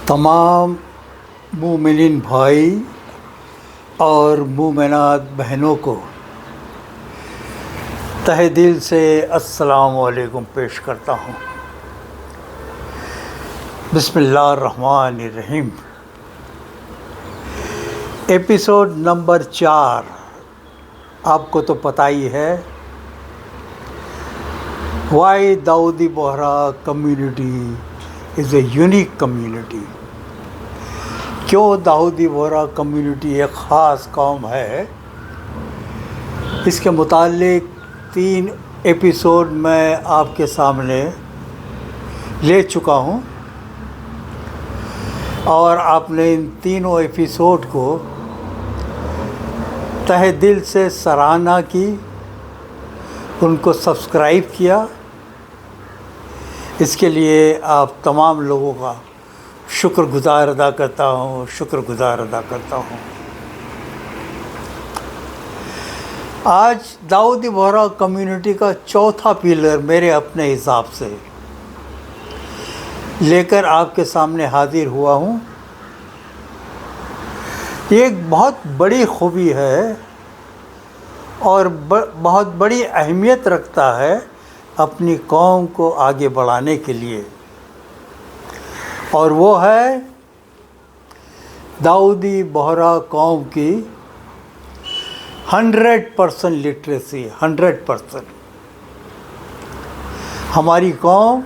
تمام مومنین بھائی اور مومنات بہنوں کو تہہ دل سے السلام علیکم پیش کرتا ہوں۔ بسم اللہ الرحمن الرحیم۔ ایپیسوڈ نمبر 4 آپ کو تو پتہ ہی ہے، why Dawoodi Bohra community is a unique community. کیوں داؤدی بوہرا کمیونٹی ایک خاص قوم ہے، اس کے متعلق 3 ایپیسوڈ میں آپ کے سامنے لے چکا ہوں، اور آپ نے ان تینوں ایپیسوڈ کو تہہ دل سے سراہنا کی، ان کو سبسکرائب کیا۔ اس کے لیے آپ تمام لوگوں کا شکر گزار ادا کرتا ہوں۔ آج داؤدی بوہرا کمیونٹی کا چوتھا پیلر میرے اپنے حساب سے لے کر آپ کے سامنے حاضر ہوا ہوں۔ یہ ایک بہت بڑی خوبی ہے اور بہت بڑی اہمیت رکھتا ہے اپنی قوم کو آگے بڑھانے کے لیے، اور وہ ہے داؤدی بوہرا قوم کی 100% لٹریسی۔ 100%۔ ہماری قوم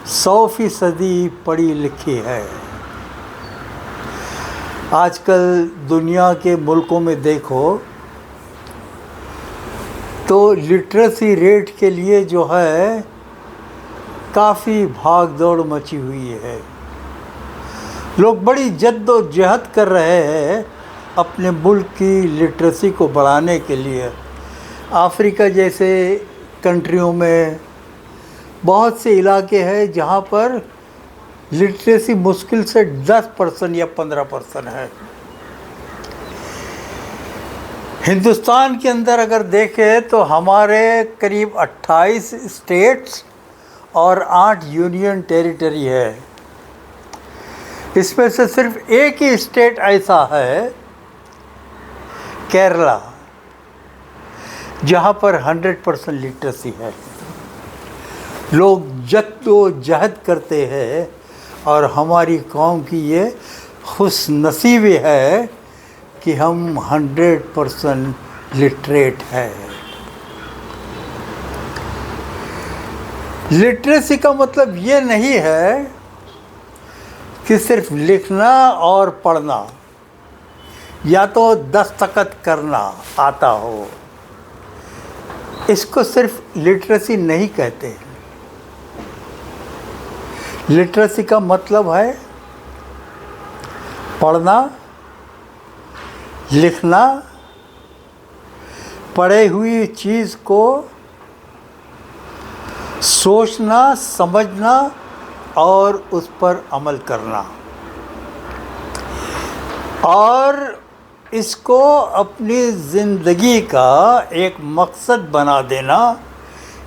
100% پڑھی لکھی ہے۔ آج کل دنیا کے ملکوں میں دیکھو تو لٹریسی ریٹ کے لیے جو ہے کافی بھاگ دوڑ مچی ہوئی ہے۔ لوگ بڑی جد و جہد کر رہے ہیں اپنے ملک کی لٹریسی کو بڑھانے کے لیے۔ افریقہ جیسے کنٹریوں میں بہت سے علاقے ہیں جہاں پر لٹریسی مشکل سے 10% یا 15% ہے۔ ہندوستان کے اندر اگر دیکھیں تو ہمارے قریب 28 اسٹیٹس اور 8 یونین ٹیریٹری ہے۔ اس میں سے صرف ایک ہی اسٹیٹ ایسا ہے، کیرلا، جہاں پر 100% لٹریسی ہے۔ لوگ جد و جہد کرتے ہیں، اور ہماری قوم کی یہ خوش نصیبی ہے کہ ہم 100% لٹریٹ ہے۔ لٹریسی کا مطلب یہ نہیں ہے کہ صرف لکھنا اور پڑھنا یا تو دستخط کرنا آتا ہو، اس کو صرف لٹریسی نہیں کہتے۔ لٹریسی کا مطلب ہے پڑھنا، لکھنا، پڑھی ہوئی چیز کو سوچنا، سمجھنا اور اس پر عمل کرنا، اور اس کو اپنی زندگی کا ایک مقصد بنا دینا،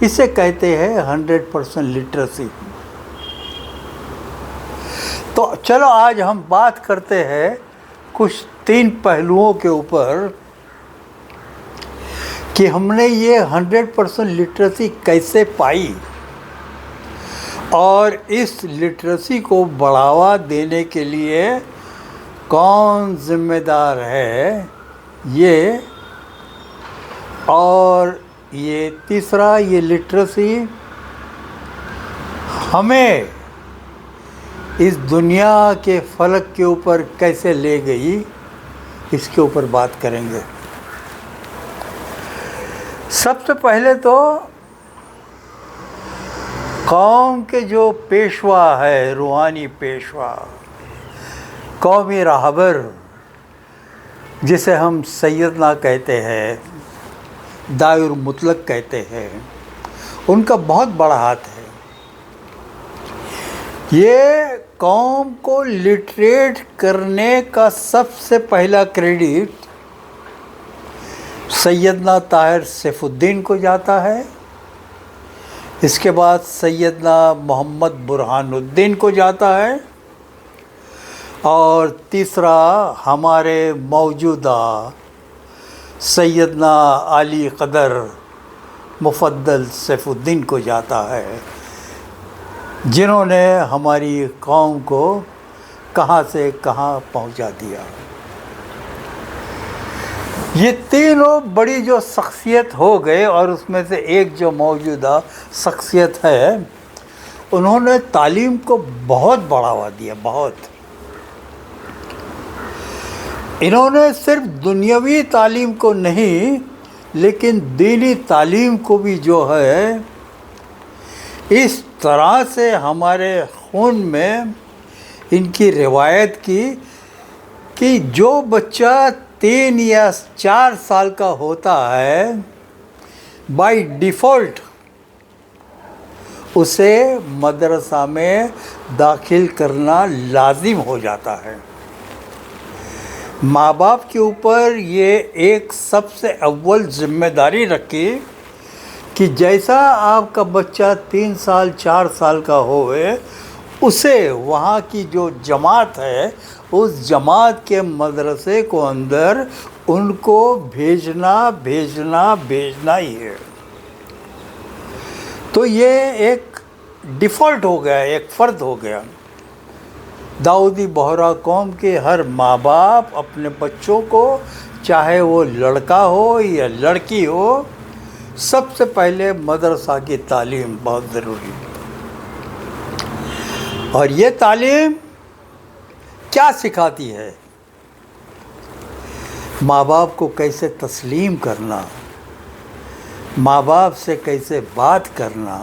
اسے کہتے ہیں 100% لٹریسی۔ تو چلو آج ہم بات کرتے ہیں کچھ 3 پہلوؤں کے اوپر کہ ہم نے یہ 100% لٹریسی کیسے پائی، اور اس لٹریسی کو بڑھاوا دینے کے لیے کون ذمہ دار ہے یہ، اور یہ تیسرا، یہ لٹریسی ہمیں اس دنیا کے فلک کے اوپر کیسے لے گئی، اس کے اوپر بات کریں گے۔ سب سے پہلے تو قوم کے جو پیشوا ہے، روحانی پیشوا، قومی راہبر، جسے ہم سیدنا کہتے ہیں، داعی المطلق کہتے ہیں، ان کا بہت بڑا ہاتھ ہے۔ یہ قوم کو لٹریٹ کرنے کا سب سے پہلا کریڈٹ سیدنا طاہر سیف الدین کو جاتا ہے، اس کے بعد سیدنا محمد برہان الدین کو جاتا ہے، اور تیسرا ہمارے موجودہ سیدنا علی قدر مفضل سیف الدین کو جاتا ہے، جنہوں نے ہماری قوم کو کہاں سے کہاں پہنچا دیا۔ یہ تینوں بڑی جو شخصیت ہو گئے، اور اس میں سے ایک جو موجودہ شخصیت ہے، انہوں نے تعلیم کو بہت بڑھاوا دیا، بہت۔ انہوں نے صرف دنیاوی تعلیم کو نہیں، لیکن دینی تعلیم کو بھی جو ہے اس طرح سے ہمارے خون میں ان کی روایت کی کہ جو بچہ 3 یا 4 سال کا ہوتا ہے، بائی ڈیفالٹ اسے مدرسہ میں داخل کرنا لازم ہو جاتا ہے۔ ماں باپ کے اوپر یہ ایک سب سے اول ذمہ داری رکھی کہ جیسا آپ کا بچہ 3 سال 4 سال کا ہوئے، اسے وہاں کی جو جماعت ہے، اس جماعت کے مدرسے کو اندر ان کو بھیجنا ہی ہے۔ تو یہ ایک ڈیفالٹ ہو گیا، ایک فرض ہو گیا۔ داؤدی بہرا قوم کے ہر ماں باپ اپنے بچوں کو، چاہے وہ لڑکا ہو یا لڑکی ہو، سب سے پہلے مدرسہ کی تعلیم بہت ضروری ہے۔ اور یہ تعلیم کیا سکھاتی ہے؟ ماں باپ کو کیسے تسلیم کرنا، ماں باپ سے کیسے بات کرنا،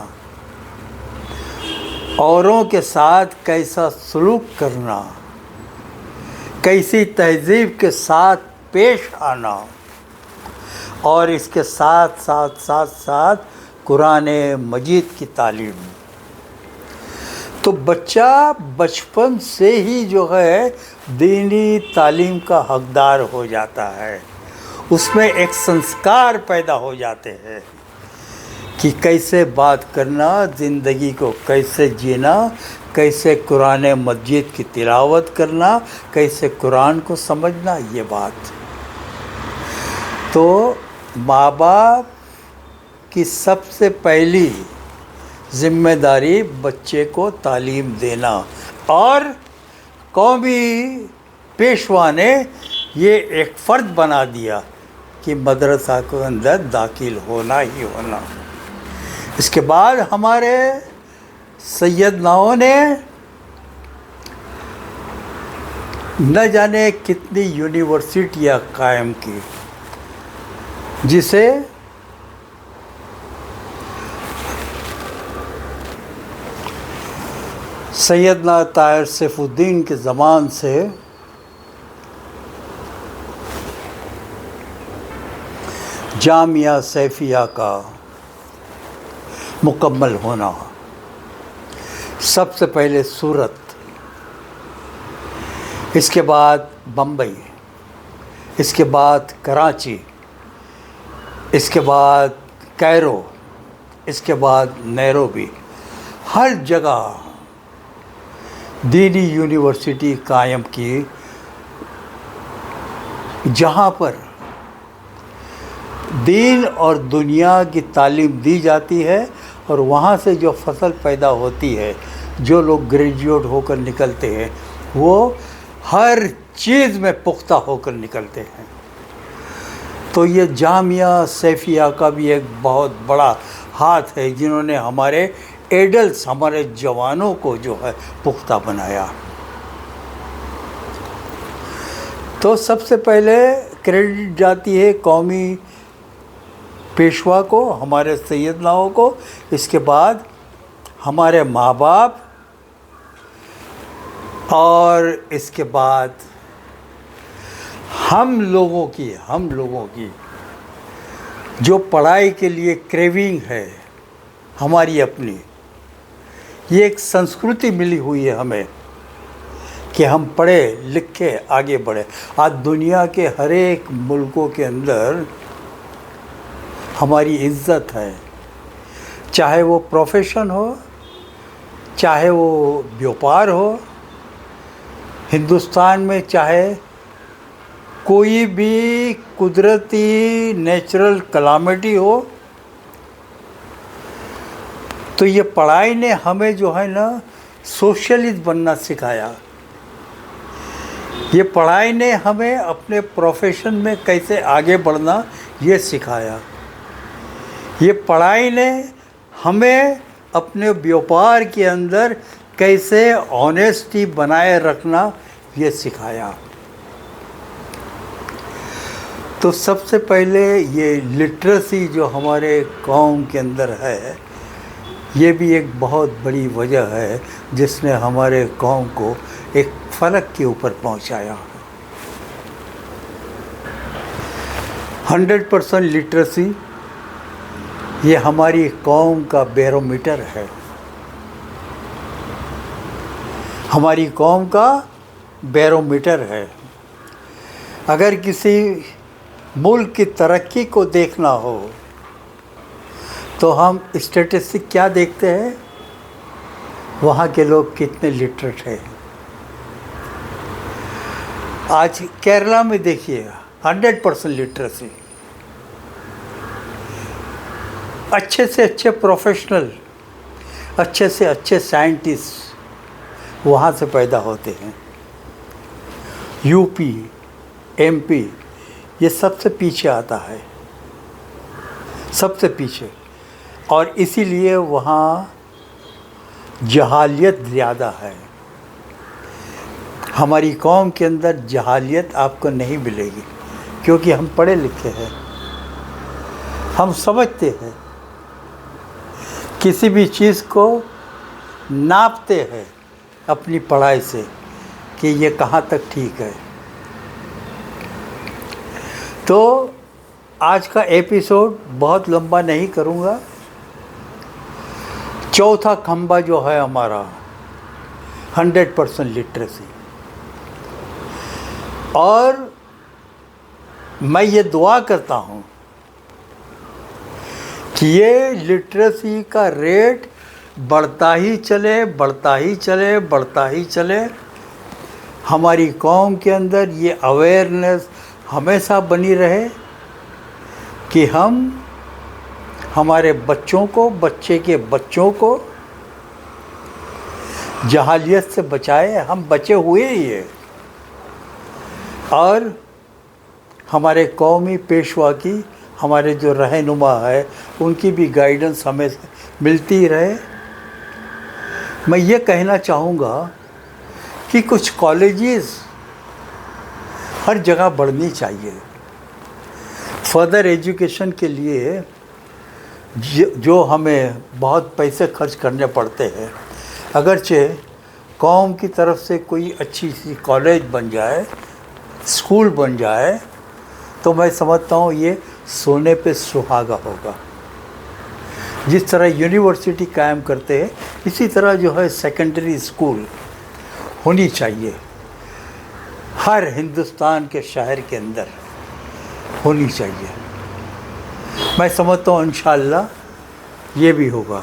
اوروں کے ساتھ کیسا سلوک کرنا، کیسی تہذیب کے ساتھ پیش آنا، اور اس کے ساتھ قرآن مجید کی تعلیم۔ تو بچہ بچپن سے ہی جو ہے دینی تعلیم کا حقدار ہو جاتا ہے، اس میں ایک سنسکار پیدا ہو جاتے ہیں کہ کیسے بات کرنا، زندگی کو کیسے جینا، کیسے قرآن مجید کی تلاوت کرنا، کیسے قرآن کو سمجھنا، یہ بات۔ تو ماں باپ کی سب سے پہلی ذمہ داری بچے کو تعلیم دینا، اور قومی پیشوا نے یہ ایک فرض بنا دیا کہ مدرسہ کے اندر داخل ہونا ہی ہونا۔ اس کے بعد ہمارے سیدناؤں نے نہ جانے کتنی یونیورسٹیاں قائم کی، جسے سیدنا طاہر سیف الدین کے زمان سے جامعہ سیفیہ کا مکمل ہونا۔ سب سے پہلے سورت، اس کے بعد بمبئی، اس کے بعد کراچی، اس کے بعد کیرو، اس کے بعد نیروبی، ہر جگہ دینی یونیورسٹی قائم کی، جہاں پر دین اور دنیا کی تعلیم دی جاتی ہے، اور وہاں سے جو فصل پیدا ہوتی ہے، جو لوگ گریجویٹ ہو کر نکلتے ہیں، وہ ہر چیز میں پختہ ہو کر نکلتے ہیں۔ تو یہ جامعہ سیفیہ کا بھی ایک بہت بڑا ہاتھ ہے، جنہوں نے ہمارے ایڈلٹس، ہمارے جوانوں کو جو ہے پختہ بنایا۔ تو سب سے پہلے کریڈٹ جاتی ہے قومی پیشوا کو، ہمارے سیدناؤں کو، اس کے بعد ہمارے ماں باپ، اور اس کے بعد ہم لوگوں کی جو پڑھائی کے لیے کریونگ ہے ہماری اپنی، یہ ایک سنسکرتی ملی ہوئی ہے ہمیں کہ ہم پڑھے لکھے آگے بڑھے۔ آج دنیا کے ہر ایک ملکوں کے اندر ہماری عزت ہے، چاہے وہ پروفیشن ہو، چاہے وہ بیوپار ہو، ہندوستان میں چاہے کوئی بھی قدرتی نیچرل کلامٹی ہو، تو یہ پڑھائی نے ہمیں جو ہے نا سوشلسٹ بننا سکھایا. یہ پڑھائی نے ہمیں اپنے پروفیشن میں کیسے آگے بڑھنا یہ سکھایا. یہ پڑھائی نے ہمیں اپنے بیوپار کے اندر کیسے آنیسٹی بنائے رکھنا یہ سکھایا. تو سب سے پہلے یہ لٹریسی جو ہمارے قوم کے اندر ہے، یہ بھی ایک بہت بڑی وجہ ہے جس نے ہمارے قوم کو ایک فلک کے اوپر پہنچایا. 100% لٹریسی یہ ہماری قوم کا بیرومیٹر ہے، ہماری قوم کا بیرومیٹر ہے. اگر کسی ملک کی ترقی کو دیکھنا ہو تو ہم اسٹیٹسٹک کیا دیکھتے ہیں؟ وہاں کے لوگ کتنے لٹریٹ ہیں. آج کیرلا میں دیکھیے 100% لٹریسی. اچھے سے اچھے پروفیشنل، اچھے سے اچھے سائنٹسٹ وہاں سے پیدا ہوتے ہیں. یو پی، ایم پی یہ سب سے پیچھے آتا ہے، سب سے پیچھے. اور اسی لیے وہاں جہالیت زیادہ ہے. ہماری قوم کے اندر جہالیت آپ کو نہیں ملے گی، کیونکہ ہم پڑھے لکھے ہیں، ہم سمجھتے ہیں، کسی بھی چیز کو ناپتے ہیں اپنی پڑھائی سے کہ یہ کہاں تک ٹھیک ہے. تو آج کا ایپیسوڈ بہت لمبا نہیں کروں گا. چوتھا کھمبا جو ہے ہمارا 100% لٹریسی. اور میں یہ دعا کرتا ہوں کہ یہ لٹریسی کا ریٹ بڑھتا ہی چلے، بڑھتا ہی چلے، بڑھتا ہی چلے. ہماری قوم کے اندر یہ اویئرنیس ہمیشہ بنی رہے کہ ہم ہمارے بچوں کو، بچے کے بچوں کو جہالیت سے بچائے. ہم بچے ہوئے ہی ہیں. اور ہمارے قومی پیشوا کی، ہمارے جو رہنما ہے ان کی بھی گائیڈنس ہمیں ملتی رہے. میں یہ کہنا چاہوں گا کہ کچھ کالجز ہر جگہ بڑھنی چاہیے. فردر ایجوکیشن کے لیے جو ہمیں بہت پیسے خرچ کرنے پڑتے ہیں، اگرچہ قوم کی طرف سے کوئی اچھی سی کالج بن جائے، اسکول بن جائے، تو میں سمجھتا ہوں یہ سونے پہ سہاگا ہوگا. جس طرح یونیورسٹی قائم کرتے ہیں اسی طرح جو ہے سیکنڈری اسکول ہونی چاہیے ہر ہندوستان کے شہر کے اندر ہونی چاہیے. میں سمجھتا ہوں انشاءاللہ یہ بھی ہوگا.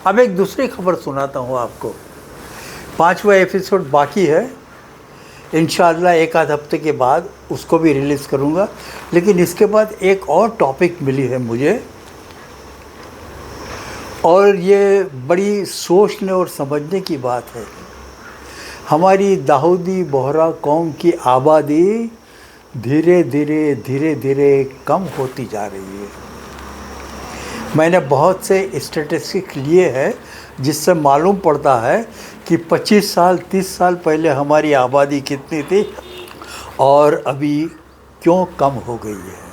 اب ایک دوسری خبر سناتا ہوں آپ کو. 5واں ایپیسوڈ باقی ہے، انشاءاللہ ایک آدھ ہفتے کے بعد اس کو بھی ریلیز کروں گا. لیکن اس کے بعد ایک اور ٹاپک ملی ہے مجھے، اور یہ بڑی سوچنے اور سمجھنے کی بات ہے. ہماری داؤدی بوہرا قوم کی آبادی دھیرے دھیرے کم ہوتی جا رہی ہے. میں نے بہت سے اسٹیٹسٹک لیے ہیں جس سے معلوم پڑتا ہے کہ 25 سال 30 سال پہلے ہماری آبادی کتنی تھی اور ابھی کیوں کم ہو گئی ہے.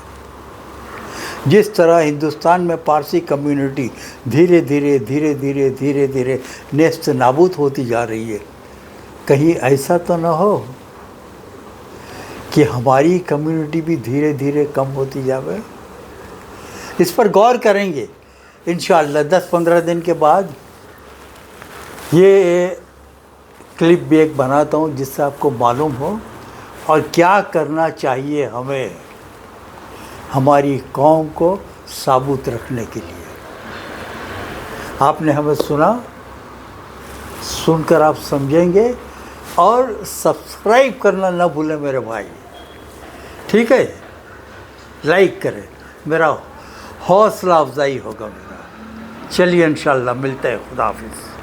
جس طرح ہندوستان میں پارسی کمیونٹی دھیرے دھیرے نیست نابود ہوتی جا رہی ہے، کہیں ایسا تو نہ ہو کہ ہماری کمیونٹی بھی دھیرے دھیرے کم ہوتی جاوے. اس پر غور کریں گے انشاءاللہ. 10-15 دن کے بعد یہ کلپ بھی ایک بناتا ہوں جس سے آپ کو معلوم ہو اور کیا کرنا چاہیے ہمیں ہماری قوم کو ثابت رکھنے کے لیے. آپ نے ہمیں سنا، سن کر آپ سمجھیں گے اور سبسکرائب کرنا نہ بھولیں میرے بھائی، ٹھیک ہے؟ لائک کریں، میرا حوصلہ افزائی ہوگا میرا۔ چلیے انشاءاللہ ملتے ہیں، خدا حافظ۔